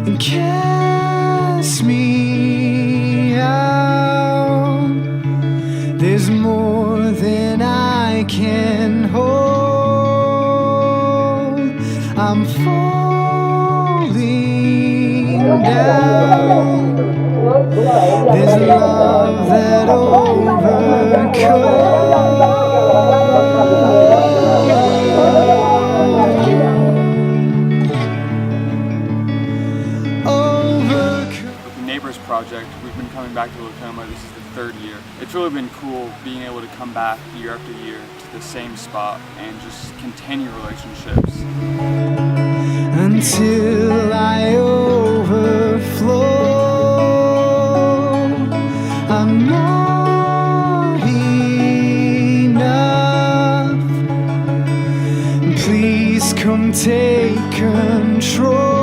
And cast me out. There's more than I can hold. I'm falling down. There's love that With the Neighbors Project, we've been coming back to Lacoma. This is the third year. It's really been cool being able to come back year after year to the same spot and just continue relationships. Until I overflow, I'm not enough. Please come take control.